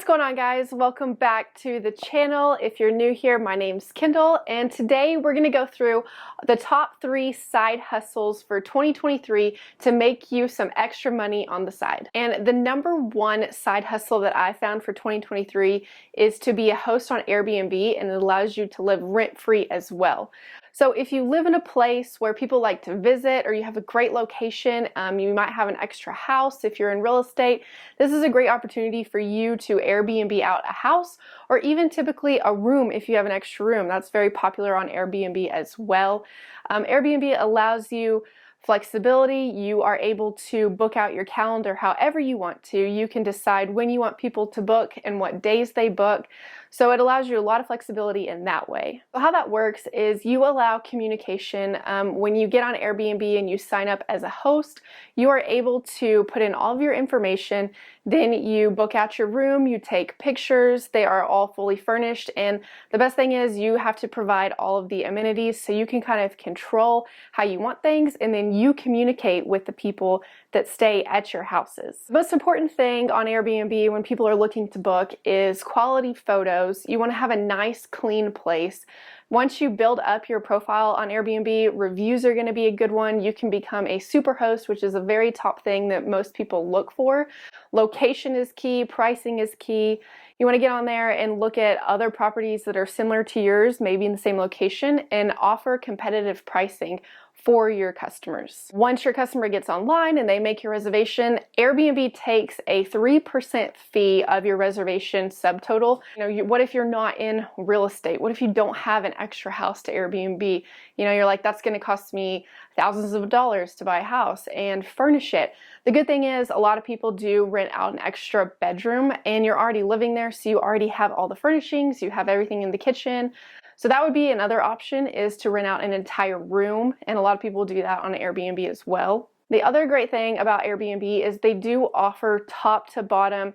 going on, guys? Welcome back to the channel. If you're new here, my name's Kendall, and today we're going to go through the top 3 side hustles for 2023 to make you some extra money on the side. And the number 1 side hustle that I found for 2023 is to be a host on Airbnb, and it allows you to live rent-free as well. So if you live in a place where people like to visit, or you have a great location, you might have an extra house if you're in real estate, this is a great opportunity for you to Airbnb out a house, or even typically a room if you have an extra room. That's very popular on Airbnb as well. Airbnb allows you flexibility. You are able to book out your calendar however you want to. You can decide when you want people to book and what days they book. So it allows you a lot of flexibility in that way. So how that works is you allow communication. When you get on Airbnb and you sign up as a host, you are able to put in all of your information. Then you book out your room, you take pictures, they are all fully furnished, and the best thing is you have to provide all of the amenities so you can kind of control how you want things, and then you communicate with the people that stay at your houses. The most important thing on Airbnb when people are looking to book is quality photos. You want to have a nice, clean place. Once you build up your profile on Airbnb, reviews are going to be a good one. You can become a super host, which is a very top thing that most people look for. Location is key, pricing is key. You want to get on there and look at other properties that are similar to yours, maybe in the same location, and offer competitive pricing for your customers. Once your customer gets online and they make your reservation, Airbnb takes a 3% fee of your reservation subtotal. What if you're not in real estate? What if you don't have an extra house to Airbnb? You're like, that's going to cost me thousands of dollars to buy a house and furnish it. The good thing is a lot of people do rent out an extra bedroom, and you're already living there, so you already have all the furnishings, you have everything in the kitchen. So that would be another option, is to rent out an entire room, and a lot of people do that on Airbnb as well. The other great thing about Airbnb is they do offer top to bottom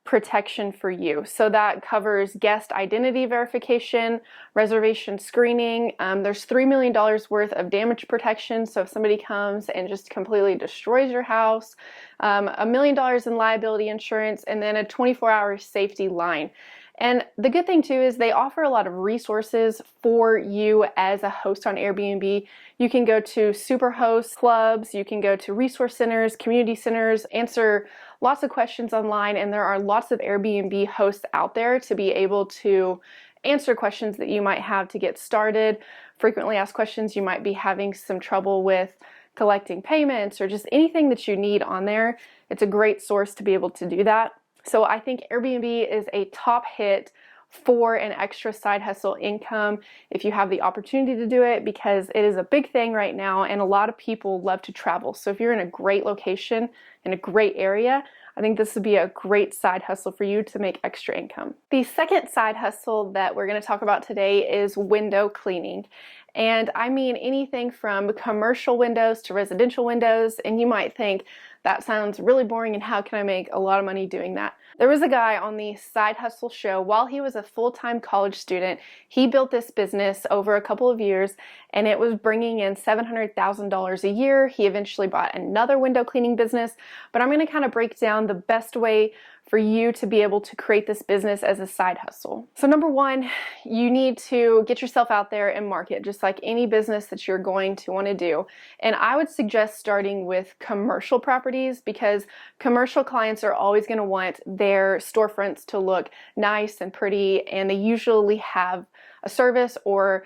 protection for you. So that covers guest identity verification, reservation screening. There's $3 million worth of damage protection. So if somebody comes and just completely destroys your house, $1 million in liability insurance, and then a 24-hour safety line. And the good thing too is they offer a lot of resources for you as a host on Airbnb. You can go to Superhost clubs, you can go to resource centers, community centers, answer lots of questions online, and there are lots of Airbnb hosts out there to be able to answer questions that you might have to get started, frequently asked questions you might be having some trouble with collecting payments, or just anything that you need on there. It's a great source to be able to do that. So I think Airbnb is a top hit for an extra side hustle income if you have the opportunity to do it, because it is a big thing right now and a lot of people love to travel. So if you're in a great location, in a great area, I think this would be a great side hustle for you to make extra income. The second side hustle that we're going to talk about today is window cleaning. And I mean anything from commercial windows to residential windows, and you might think, that sounds really boring, and how can I make a lot of money doing that? There was a guy on the Side Hustle show while he was a full-time college student. He built this business over a couple of years, and it was bringing in $700,000 a year. He eventually bought another window cleaning business, but I'm going to kind of break down the best way for you to be able to create this business as a side hustle. So number 1, you need to get yourself out there and market, just like any business that you're going to want to do. And I would suggest starting with commercial properties, because commercial clients are always going to want their storefronts to look nice and pretty, and they usually have a service or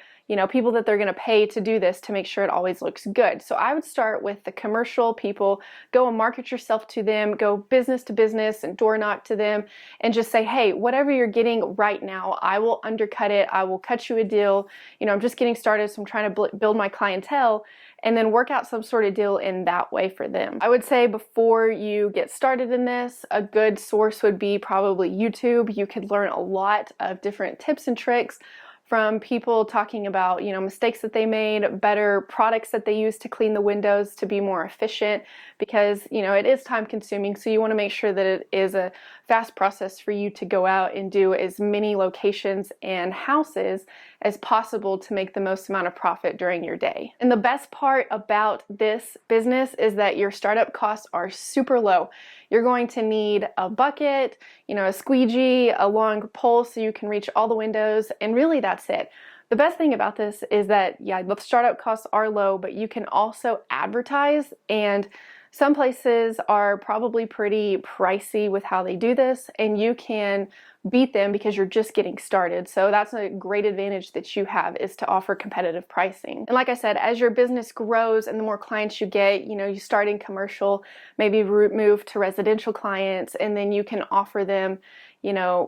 people that they're going to pay to do this to make sure it always looks good. So I would start with the commercial people, go and market yourself to them, go business to business and door knock to them, and just say, hey, whatever you're getting right now, I will undercut it. I will cut you a deal. I'm just getting started, so I'm trying to build my clientele, and then work out some sort of deal in that way for them. I would say before you get started in this, a good source would be probably YouTube. You could learn a lot of different tips and tricks from people talking about, mistakes that they made, better products that they use to clean the windows to be more efficient, because, it is time consuming. So you want to make sure that it is a fast process for you to go out and do as many locations and houses as possible to make the most amount of profit during your day. And the best part about this business is that your startup costs are super low. you're going to need a bucket, a squeegee, a long pole so you can reach all the windows, and really that's it. The best thing about this is that, yeah, the startup costs are low, but you can also advertise, and some places are probably pretty pricey with how they do this, and you can beat them because you're just getting started. So that's a great advantage that you have, is to offer competitive pricing. And like I said, as your business grows and the more clients you get, you start in commercial, maybe move to residential clients, and then you can offer them,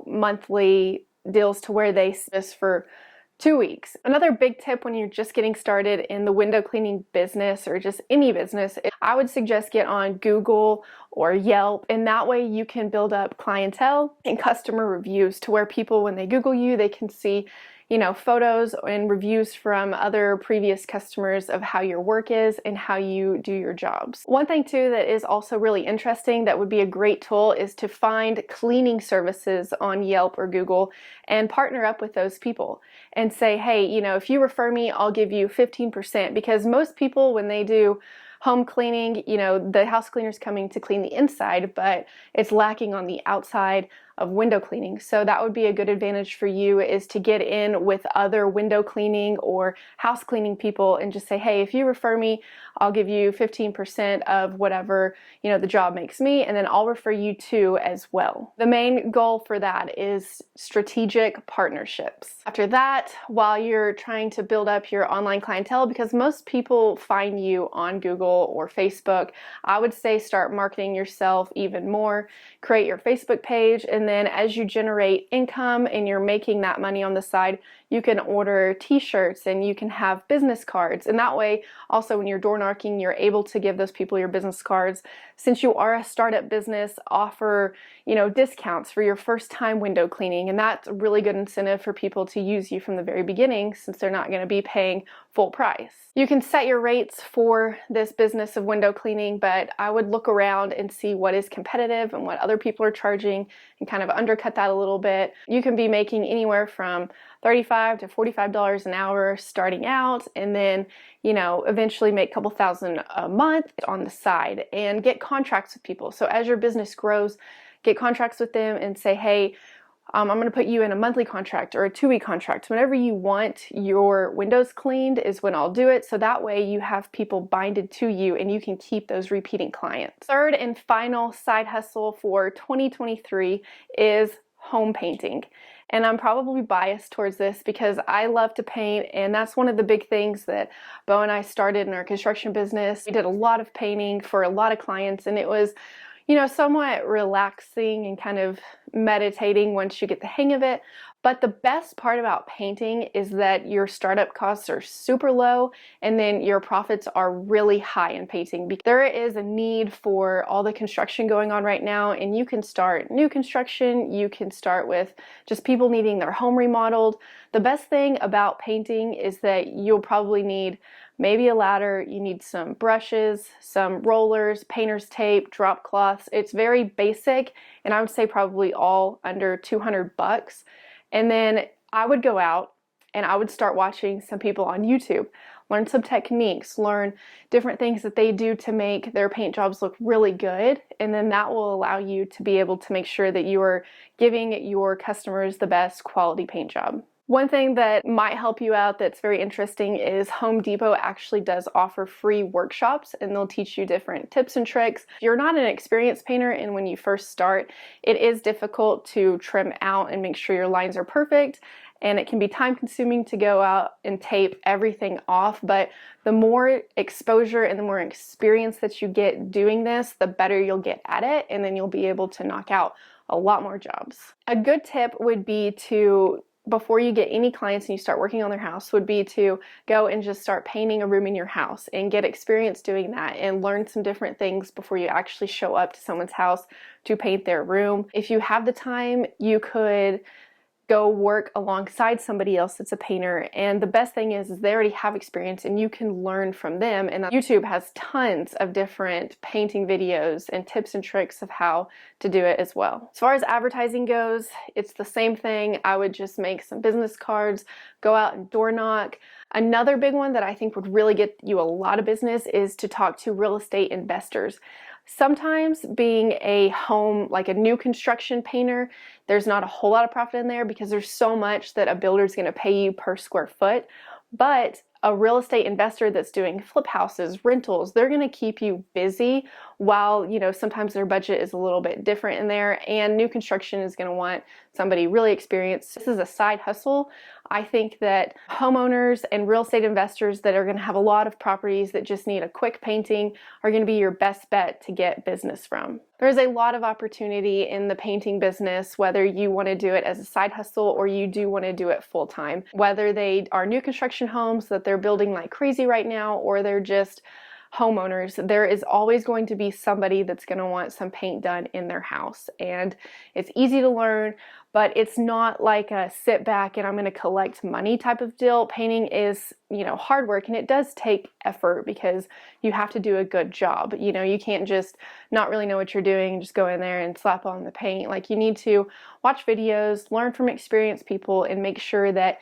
monthly deals to where they this for 2 weeks. Another big tip when you're just getting started in the window cleaning business or just any business, I would suggest get on Google or Yelp, and that way you can build up clientele and customer reviews to where people, when they Google you, they can see photos and reviews from other previous customers of how your work is and how you do your jobs. One thing too that is also really interesting that would be a great tool is to find cleaning services on Yelp or Google and partner up with those people and say, hey, if you refer me, I'll give you 15%, because most people, when they do home cleaning, the house cleaner's coming to clean the inside, but it's lacking on the outside of window cleaning. So that would be a good advantage for you, is to get in with other window cleaning or house cleaning people and just say, hey, if you refer me, I'll give you 15% of whatever, the job makes me, and then I'll refer you to as well. The main goal for that is strategic partnerships. After that, while you're trying to build up your online clientele, because most people find you on Google or Facebook, I would say start marketing yourself even more. Create your Facebook page, and then as you generate income and you're making that money on the side, you can order t-shirts and you can have business cards. And that way, also when you're door knocking, you're able to give those people your business cards. Since you are a startup business, offer, discounts for your first time window cleaning. And that's a really good incentive for people to use you from the very beginning, since they're not going to be paying full price. You can set your rates for this business of window cleaning, but I would look around and see what is competitive and what other people are charging and kind of undercut that a little bit. You can be making anywhere from $35 to $45 an hour starting out, and then eventually make a couple thousand a month on the side, and get contracts with people. So as your business grows, get contracts with them and say, hey, I'm going to put you in a monthly contract or a 2-week contract. Whenever you want your windows cleaned is when I'll do it. So that way you have people binded to you and you can keep those repeating clients. Third and final side hustle for 2023 is home painting. And I'm probably biased towards this because I love to paint, and that's one of the big things that Bo and I started in our construction business. We did a lot of painting for a lot of clients, and it was somewhat relaxing and kind of meditating once you get the hang of it. But the best part about painting is that your startup costs are super low, and then your profits are really high in painting. There is a need for all the construction going on right now, and you can start new construction, you can start with just people needing their home remodeled. The best thing about painting is that you'll probably need maybe a ladder, you need some brushes, some rollers, painter's tape, drop cloths. It's very basic, and I would say probably all under $200. And then I would go out and I would start watching some people on YouTube, learn some techniques, learn different things that they do to make their paint jobs look really good. And then that will allow you to be able to make sure that you are giving your customers the best quality paint job. One thing that might help you out that's very interesting is Home Depot actually does offer free workshops, and they'll teach you different tips and tricks. If you're not an experienced painter, and when you first start, it is difficult to trim out and make sure your lines are perfect, and it can be time consuming to go out and tape everything off. But the more exposure and the more experience that you get doing this, the better you'll get at it, and then you'll be able to knock out a lot more jobs. A good tip would be to, before you get any clients and you start working on their house, would be to go and just start painting a room in your house and get experience doing that and learn some different things before you actually show up to someone's house to paint their room. If you have the time, you could go work alongside somebody else that's a painter, and the best thing is they already have experience and you can learn from them. And YouTube has tons of different painting videos and tips and tricks of how to do it as well. As far as advertising goes, it's the same thing. I would just make some business cards, go out and door knock. Another big one that I think would really get you a lot of business is to talk to real estate investors. Sometimes being a home, like a new construction painter, there's not a whole lot of profit in there because there's so much that a builder is going to pay you per square foot. But a real estate investor that's doing flip houses, rentals, they're going to keep you busy while, sometimes their budget is a little bit different in there, and new construction is going to want somebody really experienced. This is a side hustle. I think that homeowners and real estate investors that are going to have a lot of properties that just need a quick painting are going to be your best bet to get business from. There's a lot of opportunity in the painting business, whether you want to do it as a side hustle or you do want to do it full time. Whether they are new construction homes that they're building like crazy right now, or they're just homeowners, there is always going to be somebody that's going to want some paint done in their house. And it's easy to learn, but it's not like a sit back and I'm going to collect money type of deal. Painting is, hard work, and it does take effort because you have to do a good job. You can't just not really know what you're doing and just go in there and slap on the paint. Like, you need to watch videos, learn from experienced people, and make sure that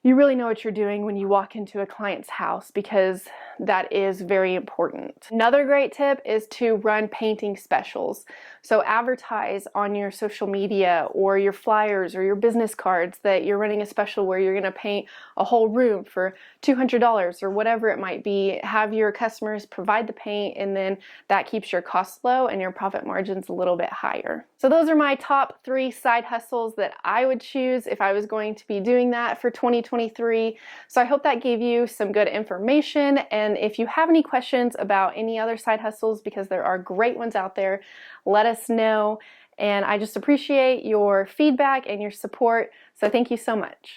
you really know what you're doing when you walk into a client's house, because that is very important. Another great tip is to run painting specials. So advertise on your social media or your flyers or your business cards that you're running a special where you're going to paint a whole room for $200 or whatever it might be. Have your customers provide the paint, and then that keeps your costs low and your profit margins a little bit higher. So those are my top 3 side hustles that I would choose if I was going to be doing that for 2023. So I hope that gave you some good information. And if you have any questions about any other side hustles, because there are great ones out there, let us know. And I just appreciate your feedback and your support. So thank you so much.